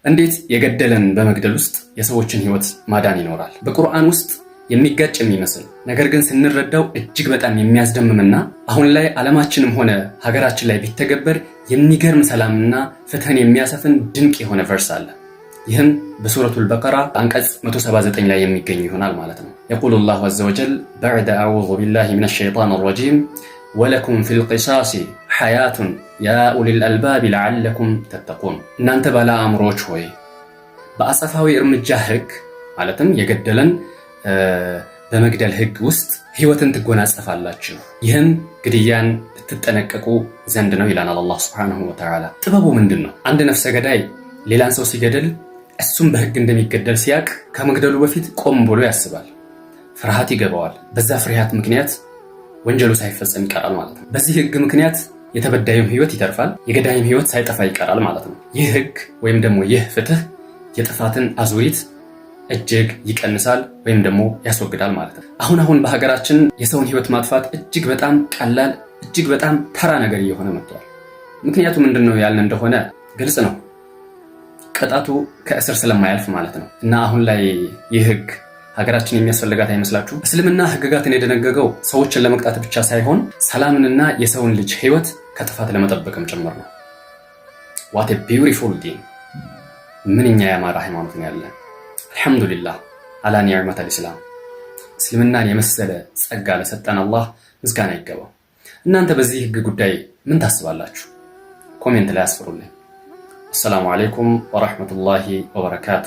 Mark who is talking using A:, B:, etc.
A: እንዴት የገደለን በመግደል ውስጥ የሰዎችን ህይወት ማዳን ይኖራል? በቁርአን ውስጥ የሚጋጭ የሚመስል ነገር ግን ስንረዳው እጅግ በጣም የሚያስደምምና አሁን ላይ ዓለማችንም ሆነ ሀገራችን ላይ ቢተገበር የሚገርም ሰላምና ፍትህን የሚያሰፍን ድንቅ የሆነ ቨርስ አለ። ይህም በሱረቱል በቀራ አንቀጽ 179 ላይ የሚገኝ ይሆናል ማለት ነው። የቁሉ ላሁ አዘ ወጀል በዕደ አዑዙ ቢላሂ ሚነ ሸይጣን ረጂም ወለኩም ፊል ቂሳሲ ሐያቱን ያ ኡሊል አልባብ ለዓለኩም ተተቁን። እናንተ ባለ አእምሮች ሆይ በአጸፋዊ እርምጃ ህግ ማለትም የገደለን በመግደል ህግ ውስጥ ህይወትን ትጎናጸፋላችሁ፣ ይህም ግድያን ልትጠነቀቁ ዘንድ ነው ይላል አላህ ሱብሓነሁ ወተዓላ። ጥበቡ ምንድን ነው? አንድ ነፍሰ ገዳይ ሌላን ሰው ሲገድል እሱም በህግ እንደሚገደል ሲያቅ ከመግደሉ በፊት ቆም ብሎ ያስባል፣ ፍርሃት ይገባዋል። በዛ ፍርሃት ምክንያት ወንጀሉ ሳይፈጸም ይቀራል ማለት ነው። በዚህ ህግ ምክንያት የተበዳዩም ህይወት ይተርፋል፣ የገዳይም ህይወት ሳይጠፋ ይቀራል ማለት ነው። ይህ ህግ ወይም ደግሞ ይህ ፍትህ የጥፋትን አዙሪት እጅግ ይቀንሳል ወይም ደግሞ ያስወግዳል ማለት ነው። አሁን በሀገራችን የሰውን ህይወት ማጥፋት እጅግ በጣም ቀላል እጅግ በጣም ተራ ነገር እየሆነ መጥቷል። ምክንያቱ ምንድነው ያልን እንደሆነ ግልጽ ነው። ቅጣቱ ከእስር ስለማያልፍ ማለት ነው። እና አሁን ላይ ይህ ህግ ሀገራችን የሚያስፈልጋት አይመስላችሁ? እስልምና ህግጋትን የደነገገው ሰዎችን ለመቅጣት ብቻ ሳይሆን ሰላምንና የሰውን ልጅ ህይወት ከጥፋት ለመጠበቅም ጭምር ነው። ዋት ኤ ቢዩቲፉል ዲን! ምንኛ ያማረ ሃይማኖት ነው ያለን። አልሐምዱሊላህ አላ ኒዕመተል ኢስላም። እስልምናን የመሰለ ጸጋ ለሰጠን አላህ ምስጋና ይገባው። እናንተ በዚህ ህግ ጉዳይ ምን ታስባላችሁ? ኮሜንት ላይ አስፍሩልኝ። አሰላሙ አለይኩም ወራህመቱላሂ ወበረካቱ።